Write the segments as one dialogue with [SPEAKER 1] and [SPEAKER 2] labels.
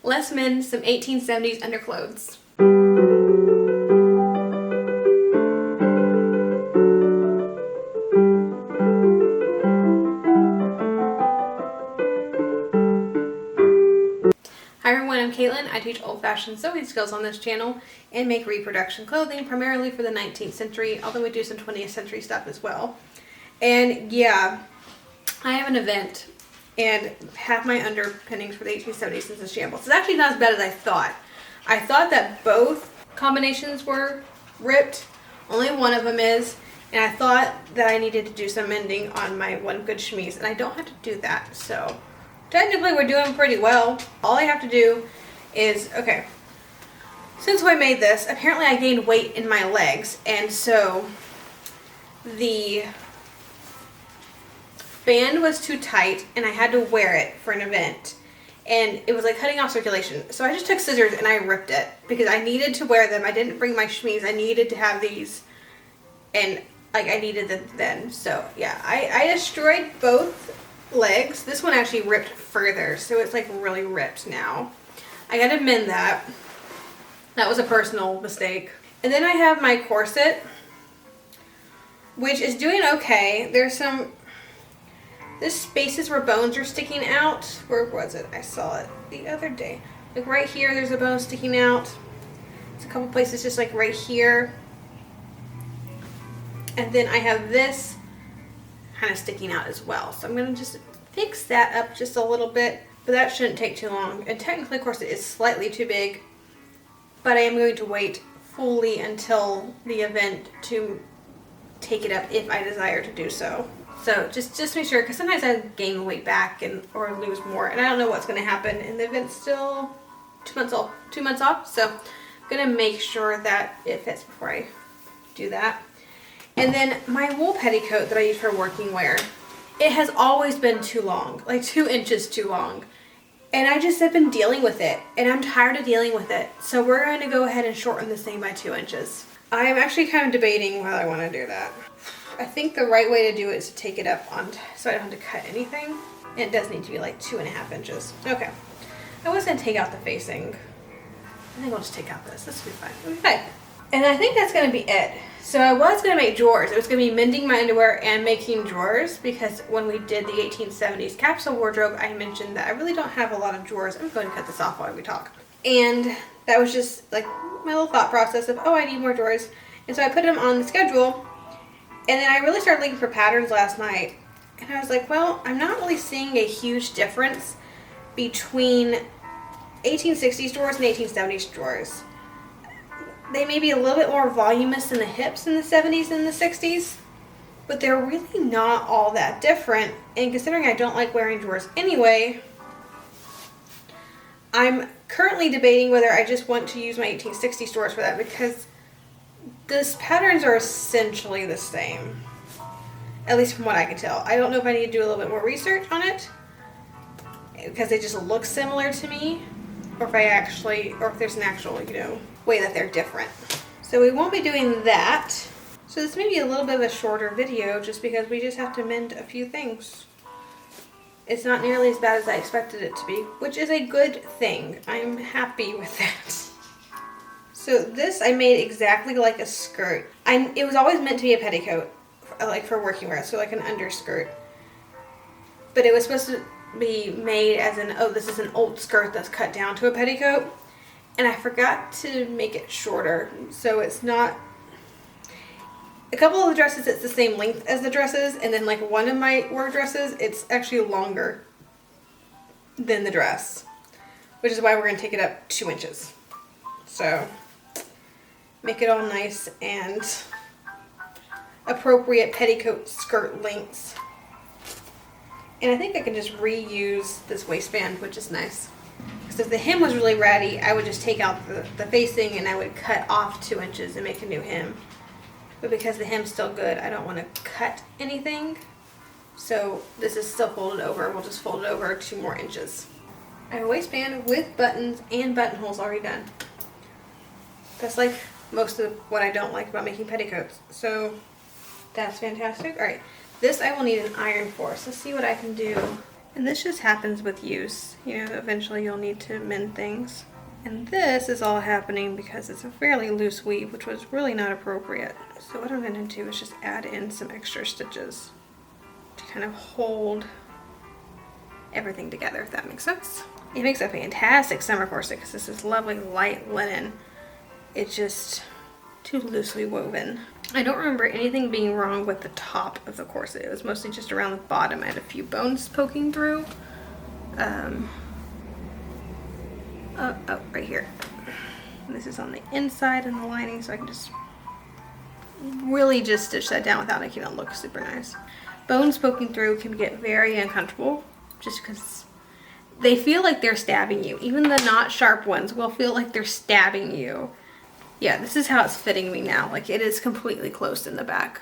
[SPEAKER 1] Let's mend some 1870s underclothes. Hi everyone, I'm Caitlin. I teach old-fashioned sewing skills on this channel and make reproduction clothing primarily for the 19th century, although we do some 20th century stuff as well. And yeah, I have an event and have my underpinnings for the 1870s since it's shambles. It's actually not as bad as I thought. I thought that both combinations were ripped. Only one of them is. And I thought that I needed to do some mending on my one good chemise, and I don't have to do that. So technically we're doing pretty well. All I have to do is, okay, since I made this, apparently I gained weight in my legs, and so the band was too tight and I had to wear it for an event, and it was like cutting off circulation. So I just took scissors and I ripped it because I needed to wear them. I didn't bring my chemise. I needed to have these, and like I needed them then. So yeah, I destroyed both legs. This one actually ripped further, so it's like really ripped now. I gotta mend that. That was a personal mistake. And then I have my corset, which is doing okay. There's spaces where bones are sticking out. Where was it? I saw it the other day. Like right here, there's a bone sticking out. There's a couple places just like right here. And then I have this kind of sticking out as well. So I'm going to just fix that up just a little bit, but that shouldn't take too long. And technically, of course, it is slightly too big, but I am going to wait fully until the event to take it up if I desire to do so. So just make sure, because sometimes I gain weight back or lose more, and I don't know what's going to happen. And the event's still 2 months off. 2 months off, so I'm going to make sure that it fits before I do that. And then my wool petticoat that I use for working wear, it has always been too long, like 2 inches too long. And I just have been dealing with it, and I'm tired of dealing with it. So we're going to go ahead and shorten this thing by 2 inches. I am actually kind of debating whether I want to do that. I think the right way to do it is to take it up on, so I don't have to cut anything. And it does need to be like 2.5 inches. Okay. I was going to take out the facing. I think I'll just take out this. This will be fine. It'll be fine. And I think that's going to be it. So I was going to make drawers. It was going to be mending my underwear and making drawers, because when we did the 1870s capsule wardrobe, I mentioned that I really don't have a lot of drawers. I'm going to cut this off while we talk. And that was just like my little thought process of, oh, I need more drawers. And so I put them on the schedule. And then I really started looking for patterns last night. And I was like, well, I'm not really seeing a huge difference between 1860s drawers and 1870s drawers. They may be a little bit more voluminous in the hips in the 70s and the 60s, but they're really not all that different. And considering I don't like wearing drawers anyway, I'm currently debating whether I just want to use my 1860s drawers for that, because these patterns are essentially the same, at least from what I can tell. I don't know if I need to do a little bit more research on it, because they just look similar to me, or if there's an actual, way that they're different. So we won't be doing that. So this may be a little bit of a shorter video, just because we just have to mend a few things. It's not nearly as bad as I expected it to be, which is a good thing. I'm happy with that. So this I made exactly like a skirt. It was always meant to be a petticoat, like for working wear, so like an underskirt. But it was supposed to be made as this is an old skirt that's cut down to a petticoat. And I forgot to make it shorter, so it's not. A couple of the dresses, it's the same length as the dresses, and then like one of my work dresses, it's actually longer than the dress, which is why we're going to take it up 2 inches. So make it all nice and appropriate petticoat skirt lengths. And I think I can just reuse this waistband, which is nice. Because if the hem was really ratty, I would just take out the facing and I would cut off 2 inches and make a new hem. But because the hem's still good, I don't want to cut anything. So this is still folded over. We'll just fold it over 2 more inches. I have a waistband with buttons and buttonholes already done. That's like most of what I don't like about making petticoats. So that's fantastic. All right, this I will need an iron for. So let's see what I can do. And this just happens with use. You know, eventually you'll need to mend things. And this is all happening because it's a fairly loose weave, which was really not appropriate. So what I'm going to do is just add in some extra stitches to kind of hold everything together, if that makes sense. It makes a fantastic summer corset because this is lovely light linen. It's just too loosely woven. I don't remember anything being wrong with the top of the corset. It was mostly just around the bottom. I had a few bones poking through. Right here. This is on the inside and the lining, so I can just really just stitch that down without making it look super nice. Bones poking through can get very uncomfortable just because they feel like they're stabbing you. Even the not sharp ones will feel like they're stabbing you. Yeah, this is how it's fitting me now. Like, it is completely closed in the back.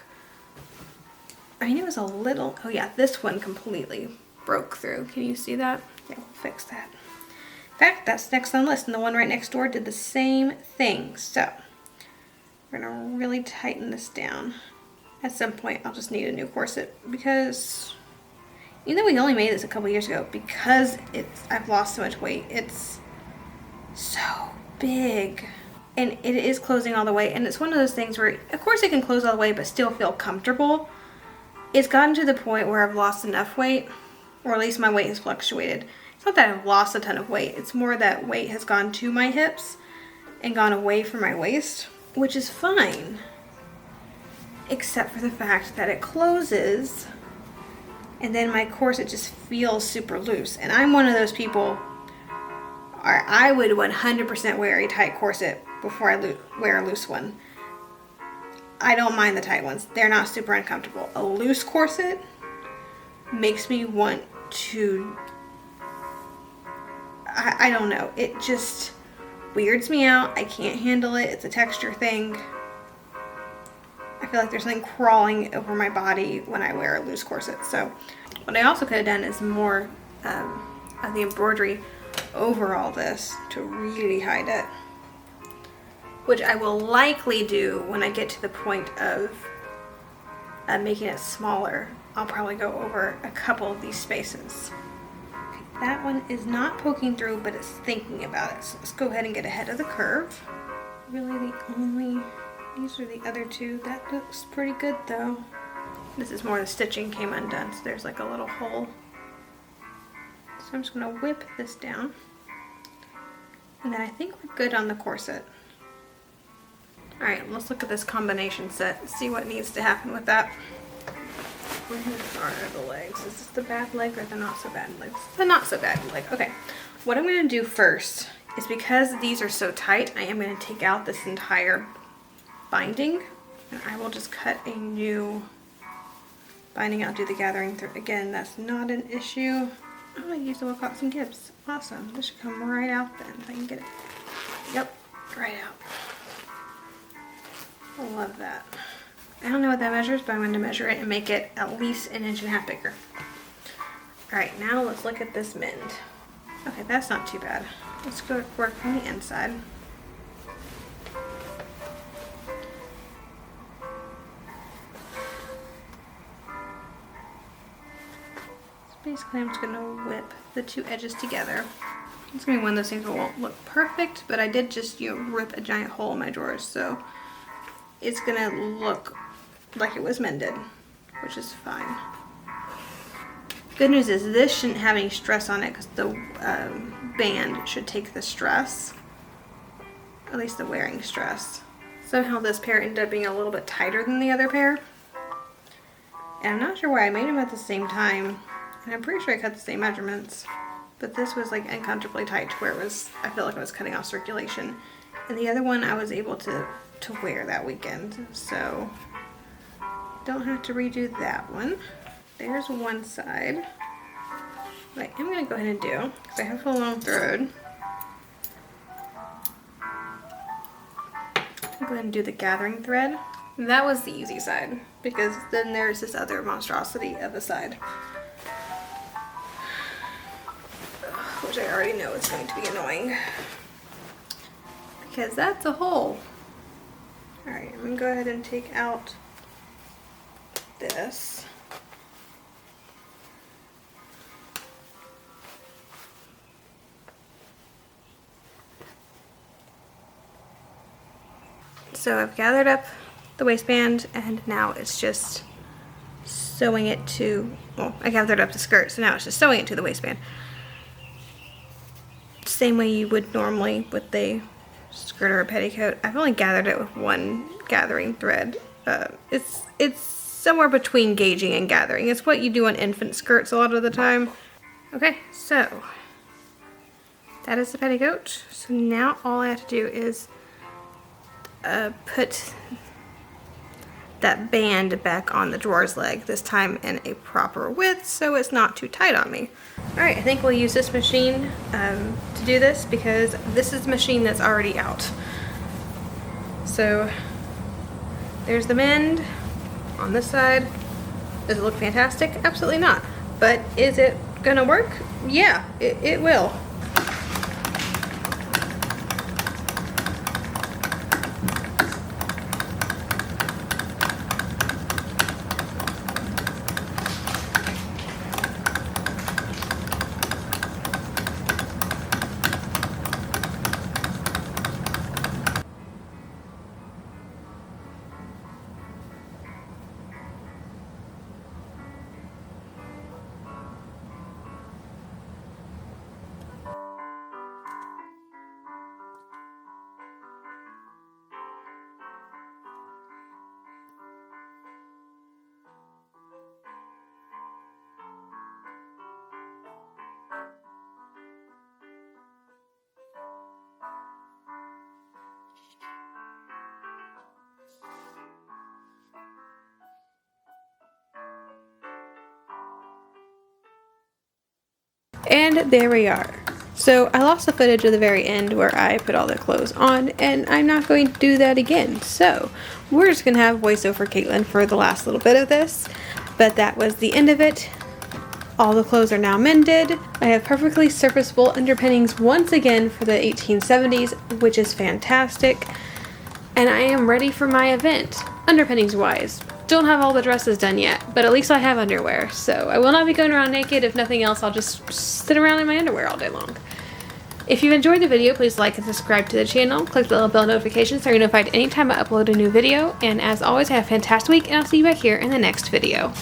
[SPEAKER 1] I mean, it was a little, oh yeah, this one completely broke through. Can you see that? Yeah, we'll fix that. In fact, that's next on the list, and the one right next door did the same thing. So, we're gonna really tighten this down. At some point, I'll just need a new corset because, even though we only made this a couple years ago, because I've lost so much weight, it's so big. And it is closing all the way, and it's one of those things where, of course it can close all the way, but still feel comfortable. It's gotten to the point where I've lost enough weight, or at least my weight has fluctuated. It's not that I've lost a ton of weight, it's more that weight has gone to my hips and gone away from my waist, which is fine, except for the fact that it closes, and then my corset just feels super loose. And I'm one of those people, I would 100% wear a tight corset before I wear a loose one. I don't mind the tight ones. They're not super uncomfortable. A loose corset makes me want to, I don't know. It just weirds me out. I can't handle it. It's a texture thing. I feel like there's something crawling over my body when I wear a loose corset. So what I also could have done is more of the embroidery over all this to really hide it, which I will likely do when I get to the point of making it smaller. I'll probably go over a couple of these spaces. Okay, that one is not poking through, but it's thinking about it. So let's go ahead and get ahead of the curve. Really these are the other two. That looks pretty good though. This is more the stitching came undone, so there's like a little hole. So I'm just gonna whip this down. And then I think we're good on the corset. All right, let's look at this combination set and see what needs to happen with that. Where are the legs? Is this the bad leg or the not so bad leg? The not so bad leg. Okay, what I'm gonna do first is, because these are so tight, I am gonna take out this entire binding, and I will just cut a new binding. I'll do the gathering through. Again, that's not an issue. Oh, I used the Wilcox and Gibbs. Awesome. This should come right out then. If I can get it. Yep, right out. I love that. I don't know what that measures, but I'm going to measure it and make it at least 1.5 inches bigger. Alright, now let's look at this mend. Okay, that's not too bad. Let's go work on the inside. Basically, I'm just going to whip the two edges together. It's going to be one of those things that won't look perfect, but I did just, rip a giant hole in my drawers, so it's going to look like it was mended, which is fine. Good news is this shouldn't have any stress on it because the band should take the stress, at least the wearing stress. Somehow this pair ended up being a little bit tighter than the other pair, and I'm not sure why I made them at the same time. And I'm pretty sure I cut the same measurements, but this was like uncomfortably tight to where it was, I feel like I was cutting off circulation. And the other one I was able to wear that weekend, so don't have to redo that one. There's one side. What I am going to go ahead and do, because I have a long thread, I'll go ahead and do the gathering thread. That was the easy side, because then there's this other monstrosity of a side, which I already know is going to be annoying, because that's a hole. Alright, I'm going to go ahead and take out this. So I've gathered up the waistband and now it's just sewing it to, well, I gathered up the skirt, so now it's just sewing it to the waistband. Same way you would normally with a skirt or a petticoat. I've only gathered it with one gathering thread. It's somewhere between gauging and gathering. It's what you do on infant skirts a lot of the time. Okay, so that is the petticoat. So now all I have to do is put that band back on the drawer's leg, this time in a proper width so it's not too tight on me. Alright, I think we'll use this machine to do this because this is the machine that's already out. So there's the mend on this side. Does it look fantastic? Absolutely not. But is it gonna work? Yeah, it will. And there we are. So I lost the footage of the very end where I put all the clothes on, and I'm not going to do that again. So we're just gonna have voiceover for Caitlin for the last little bit of this, but that was the end of it. All the clothes are now mended. I have perfectly serviceable underpinnings once again for the 1870s, which is fantastic. And I am ready for my event, underpinnings wise. Don't have all the dresses done yet, but at least I have underwear. So I will not be going around naked. If nothing else, I'll just sit around in my underwear all day long. If you've enjoyed the video, please like and subscribe to the channel. Click the little bell notifications so you're notified anytime I upload a new video. And as always, have a fantastic week, and I'll see you back here in the next video.